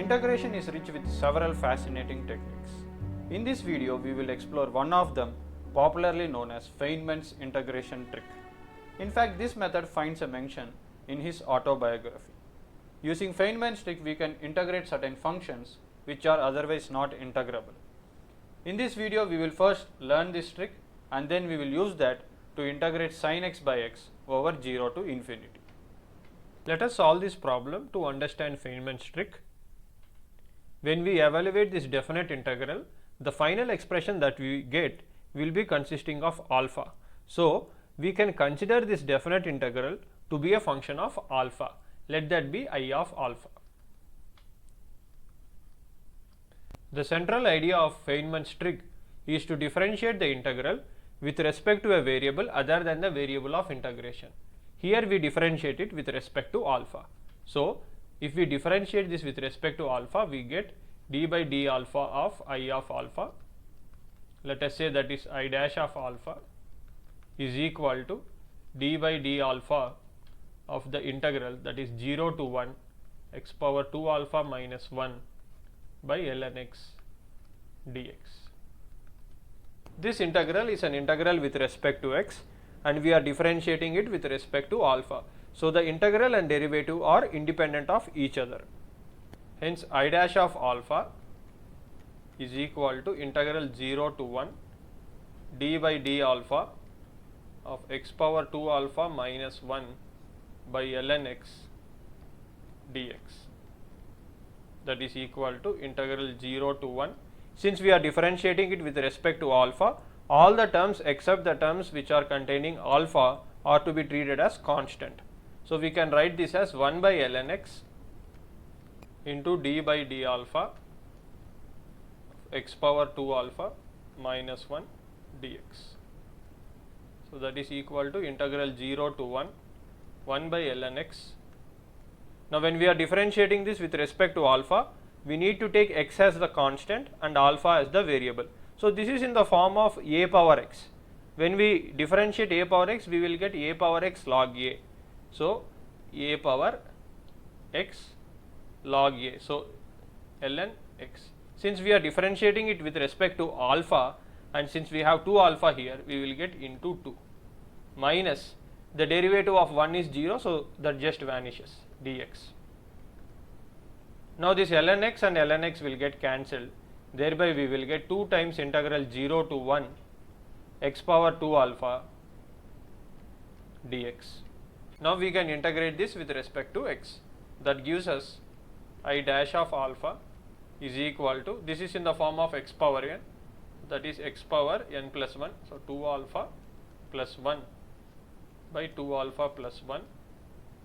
Integration is rich with several fascinating techniques. In this video, we will explore one of them, popularly known as Feynman's integration trick. In fact, this method finds a mention in his autobiography. Using Feynman's trick, we can integrate certain functions which are otherwise not integrable. In this video, we will first learn this trick and then we will use that to integrate sin x by x over 0 to infinity. Let us solve this problem to understand Feynman's trick. When we evaluate this definite integral, the final expression that we get will be consisting of alpha. So, we can consider this definite integral to be a function of alpha. Let that be I of alpha. The central idea of Feynman's trick is to differentiate the integral with respect to a variable other than the variable of integration. Here we differentiate it with respect to alpha. So, if we differentiate this with respect to alpha, we get d by d alpha of I of alpha. Let us say that is I dash of alpha is equal to d by d alpha of the integral, that is 0 to 1 x power 2 alpha minus 1 by ln x dx. This integral is an integral with respect to x and we are differentiating it with respect to alpha. So, the integral and derivative are independent of each other. Hence, I dash of alpha is equal to integral 0 to 1 d by d alpha of x power 2 alpha minus 1 by ln x dx, that is equal to integral 0 to 1. Since we are differentiating it with respect to alpha, all the terms except the terms which are containing alpha are to be treated as constant. So, we can write this as 1 by ln x into d by d alpha x power 2 alpha minus 1 dx. So, that is equal to integral 0 to 1 by ln x. Now, when we are differentiating this with respect to alpha, we need to take x as the constant and alpha as the variable. So, this is in the form of a power x. When we differentiate a power x, we will get a power x log a. So, a power x log a. So, ln x. Since we are differentiating it with respect to alpha and since we have 2 alpha here, we will get into 2 minus the derivative of 1 is 0. So, that just vanishes dx. Now, this ln x and ln x will get cancelled, thereby we will get 2 times integral 0 to 1 x power 2 alpha dx. Now, we can integrate this with respect to x. That gives us I dash of alpha is equal to, this is in the form of x power n, that is x power n plus 1. So, 2 alpha plus 1 by 2 alpha plus 1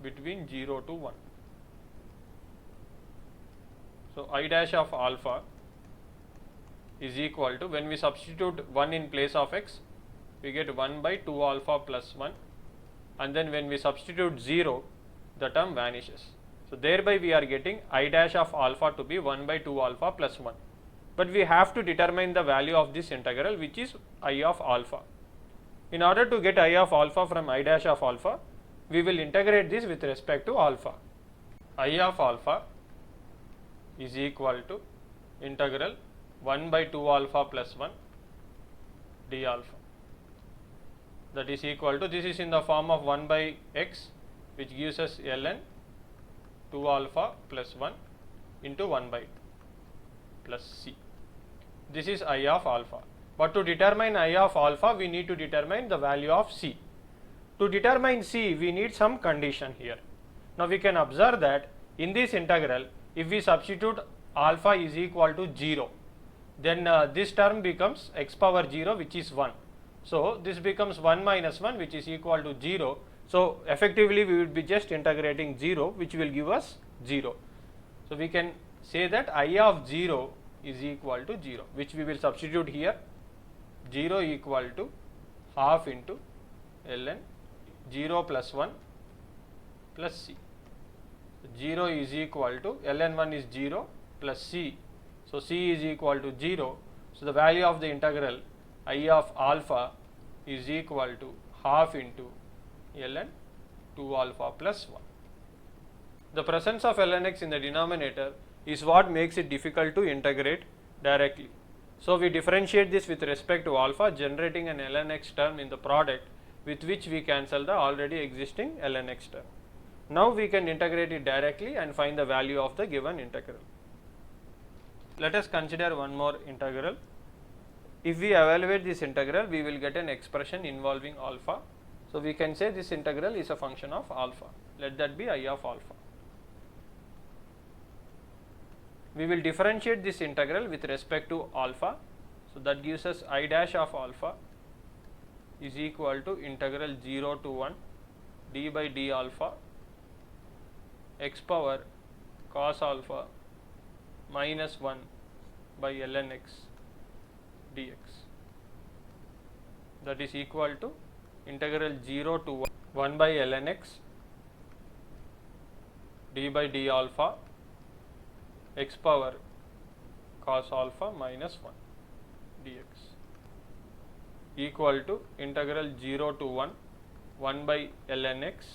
between 0 to 1. So, I dash of alpha is equal to, when we substitute 1 in place of x, we get 1 by 2 alpha plus 1, and then when we substitute 0, the term vanishes. So, thereby we are getting I dash of alpha to be 1 by 2 alpha plus 1, but we have to determine the value of this integral, which is I of alpha. In order to get I of alpha from I dash of alpha, we will integrate this with respect to alpha. I of alpha is equal to integral 1 by 2 alpha plus 1 d alpha, that is equal to, this is in the form of 1 by x, which gives us ln 2 alpha plus 1 into 1 by 2 plus c. This is I of alpha, but to determine I of alpha, we need to determine the value of c. To determine c, we need some condition here. Now, we can observe that in this integral, if we substitute alpha is equal to 0, then this term becomes x power 0, which is 1. So, this becomes 1 minus 1, which is equal to 0. So, effectively we would be just integrating 0, which will give us 0. So, we can say that I of 0 is equal to 0, which we will substitute here, 0 equal to half into ln 0 plus 1 plus c. 0 is equal to ln 1 is 0 plus c. So, c is equal to 0. So, the value of the integral I of alpha is equal to half into ln 2 alpha plus 1. The presence of ln x in the denominator is what makes it difficult to integrate directly. So we differentiate this with respect to alpha, generating an ln x term in the product with which we cancel the already existing ln x term. Now we can integrate it directly and find the value of the given integral. Let us consider one more integral. If we evaluate this integral, we will get an expression involving alpha. So we can say this integral is a function of alpha. Let that be I of alpha. We will differentiate this integral with respect to alpha. So that gives us I dash of alpha is equal to integral 0 to 1 d by d alpha x power cos alpha minus 1 by ln x dx. That is equal to integral 0 to 1 by ln x d by d alpha x power cos alpha minus 1 dx equal to integral 0 to 1 by ln x.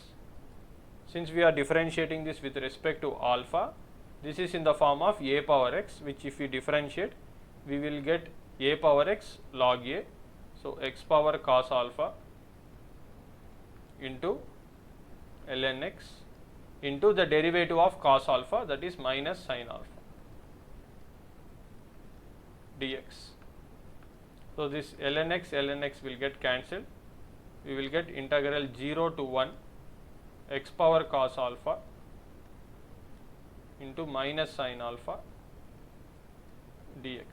Since we are differentiating this with respect to alpha, this is in the form of a power x, which if we differentiate, we will get a power x log a. So x power cos alpha into ln x into the derivative of cos alpha, that is minus sin alpha dx. So this ln x will get cancelled. We will get integral 0 to 1 x power cos alpha into minus sin alpha dx.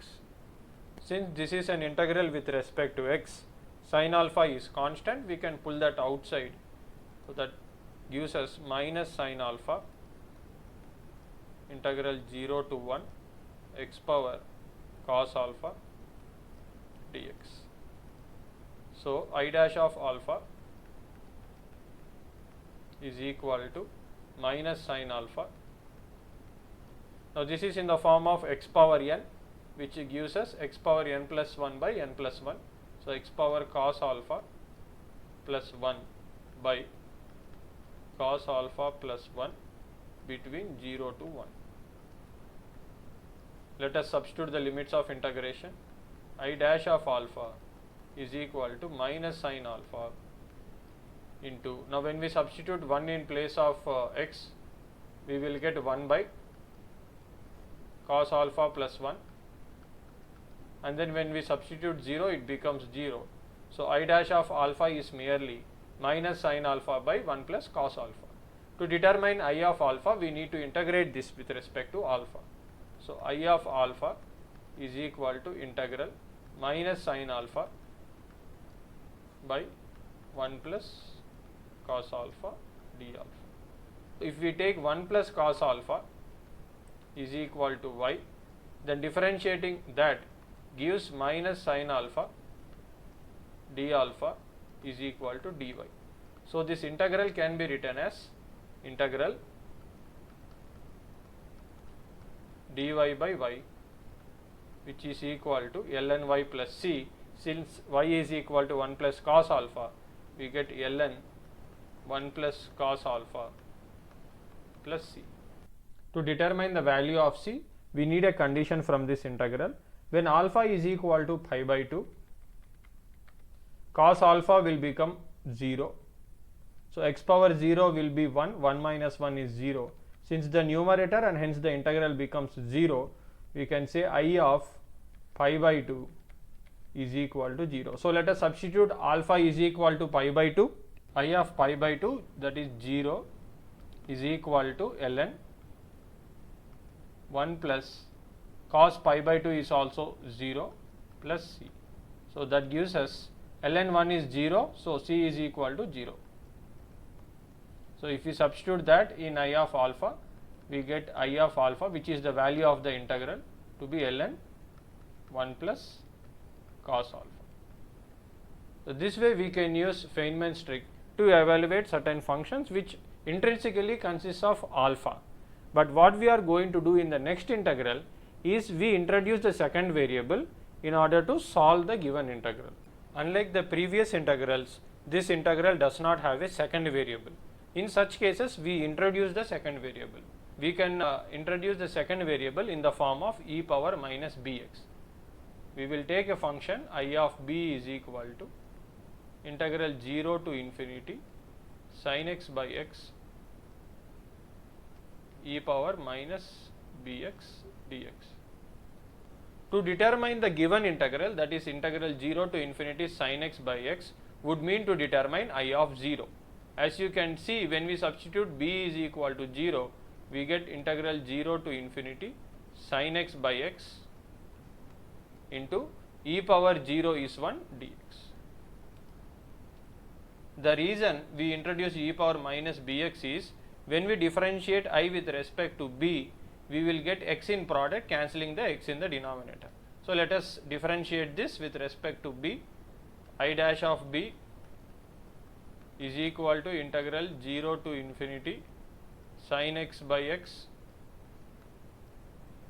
Since this is an integral with respect to x, sin alpha is constant, we can pull that outside. So that gives us minus sin alpha integral 0 to 1 x power cos alpha dx. So I dash of alpha is equal to minus sin alpha. Now this is in the form of x power n, which gives us x power n plus 1 by n plus 1. So x power cos alpha plus 1 by cos alpha plus 1 between 0 to 1. Let us substitute the limits of integration. I dash of alpha is equal to minus sin alpha into, now when we substitute 1 in place of x, we will get 1 by cos alpha plus 1, and then when we substitute 0, it becomes 0. So I dash of alpha is merely minus sin alpha by 1 plus cos alpha. To determine I of alpha, we need to integrate this with respect to alpha. So I of alpha is equal to integral minus sin alpha by 1 plus cos alpha d alpha. If we take 1 plus cos alpha is equal to y, then differentiating that gives minus sin alpha d alpha is equal to dy. So this integral can be written as integral dy by y, which is equal to ln y plus c. Since y is equal to 1 plus cos alpha, we get ln 1 plus cos alpha plus c. To determine the value of c, we need a condition from this integral. When alpha is equal to pi by 2, cos alpha will become 0. So x power 0 will be 1, 1 minus 1 is 0. Since the numerator and hence the integral becomes 0, we can say I of pi by 2 is equal to 0. So let us substitute alpha is equal to pi by 2. I of pi by 2, that is 0, is equal to ln 1 plus cos pi by 2 is also 0 plus c. So that gives us ln 1 is 0, so c is equal to 0. So if we substitute that in I of alpha, we get I of alpha, which is the value of the integral, to be ln 1 plus cos alpha. So this way we can use Feynman's trick to evaluate certain functions which intrinsically consists of alpha. But what we are going to do in the next integral is we introduce the second variable in order to solve the given integral. Unlike the previous integrals, this integral does not have a second variable. In such cases, we introduce the second variable. we can introduce the second variable in the form of e power minus bx. We will take a function I of b is equal to integral 0 to infinity sin x by x e power minus bx dx. To determine the given integral, that is integral 0 to infinity sin x by x, would mean to determine I of 0. As you can see, when we substitute b is equal to 0, we get integral 0 to infinity sin x by x into e power 0 is 1 dx. The reason we introduce e power minus bx is, when we differentiate I with respect to b, we will get x in product cancelling the x in the denominator. So let us differentiate this with respect to b. I dash of b is equal to integral 0 to infinity sin x by x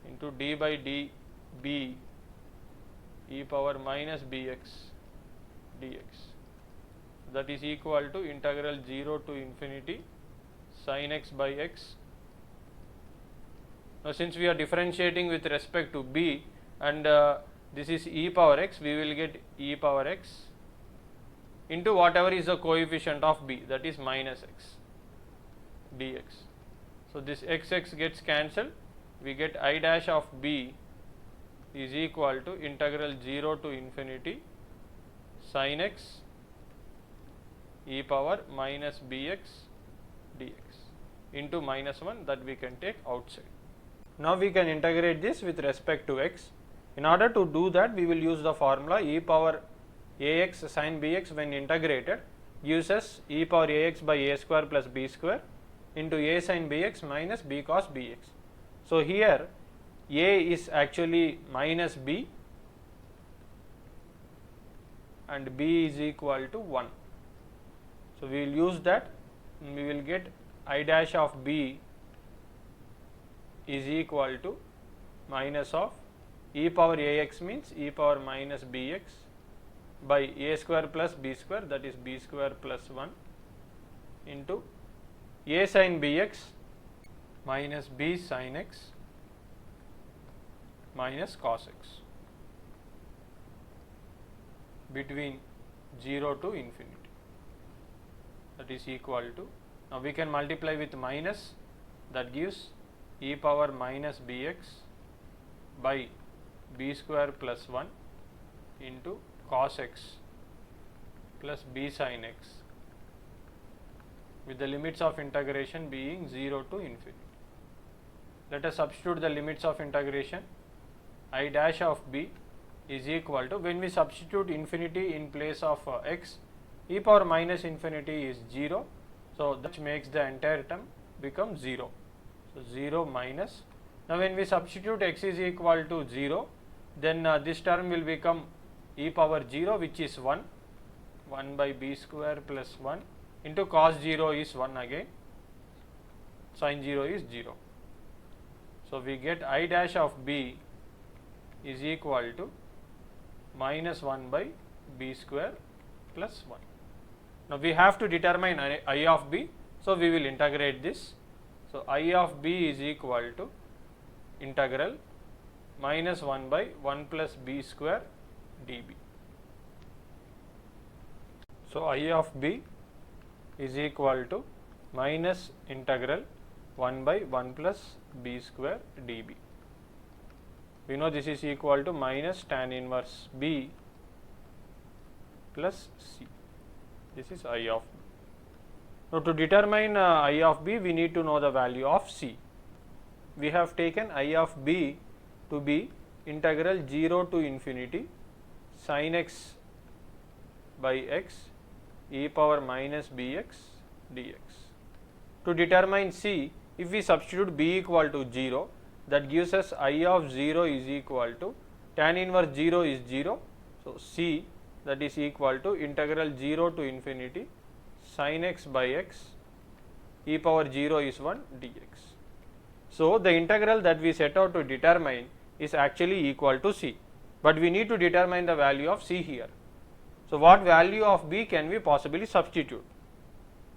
into d by db e power minus bx dx, that is equal to integral 0 to infinity sin x by x. Now since we are differentiating with respect to b and this is e power x, we will get e power x into whatever is the coefficient of b, that is minus x dx. So this x gets cancelled, we get I dash of b is equal to integral 0 to infinity sin x e power minus bx dx into minus 1, that we can take outside. Now we can integrate this with respect to x. In order to do that, we will use the formula e power ax sin bx when integrated gives us e power ax by a square plus b square into a sin bx minus b cos bx. So here a is actually minus b and b is equal to 1. So we will use that, and we will get I dash of b is equal to minus of e power ax means e power minus bx by a square plus b square, that is b square plus 1 into a sin bx minus b sin x minus cos x between 0 to infinity, that is equal to, now we can multiply with minus, that gives e power minus bx by b square plus 1 into cos x plus b sin x, with the limits of integration being 0 to infinity. Let us substitute the limits of integration. I dash of b is equal to, when we substitute infinity in place of x, e power minus infinity is 0, so that makes the entire term become 0. So 0 minus, now when we substitute x is equal to 0, then this term will become e power 0, which is 1 by b square plus 1 into cos 0 is 1 again, sin 0 is 0. So we get I dash of b is equal to minus 1 by b square plus 1. Now we have to determine I of b, so we will integrate this. So I of b is equal to integral minus 1 by 1 plus b square db. So I of b is equal to minus integral 1 by 1 plus b square db. We know this is equal to minus tan inverse b plus c. This is I of b. Now to determine I of b, we need to know the value of c. We have taken I of b to be integral 0 to infinity sin x by x e power minus bx dx. To determine c, if we substitute b equal to 0, that gives us I of 0 is equal to tan inverse 0 is 0. So c, that is equal to integral 0 to infinity sin x by x e power 0 is 1 dx. So the integral that we set out to determine is actually equal to c, but we need to determine the value of c here. So what value of b can we possibly substitute?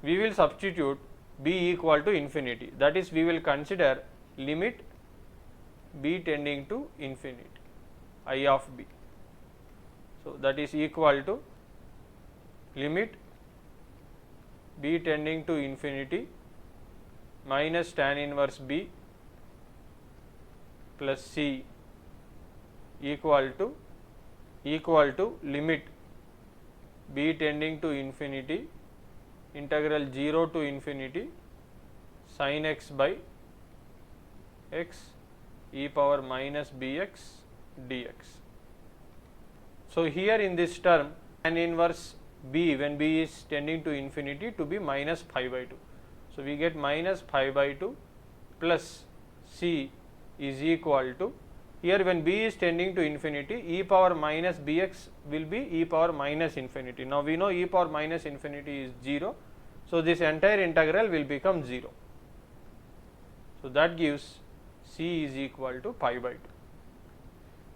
We will substitute b equal to infinity. That is, we will consider limit b tending to infinity, I of b. So, that is equal to limit b tending to infinity minus tan inverse b plus c equal to limit b tending to infinity integral 0 to infinity sin x by x e power minus bx dx. So, here in this term tan inverse b when b is tending to infinity to be minus pi by 2. So, we get minus pi by 2 plus c is equal to, here when b is tending to infinity, e power minus bx will be e power minus infinity. Now, we know e power minus infinity is 0. So, this entire integral will become 0. So, that gives c is equal to pi by 2.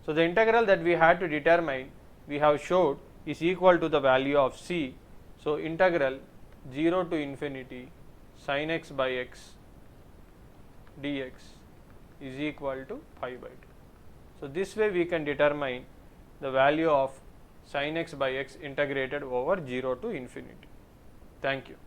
So, the integral that we had to determine, we have showed, is equal to the value of c. So, integral 0 to infinity sin x by x dx is equal to pi by 2. So, this way we can determine the value of sin x by x integrated over 0 to infinity. Thank you.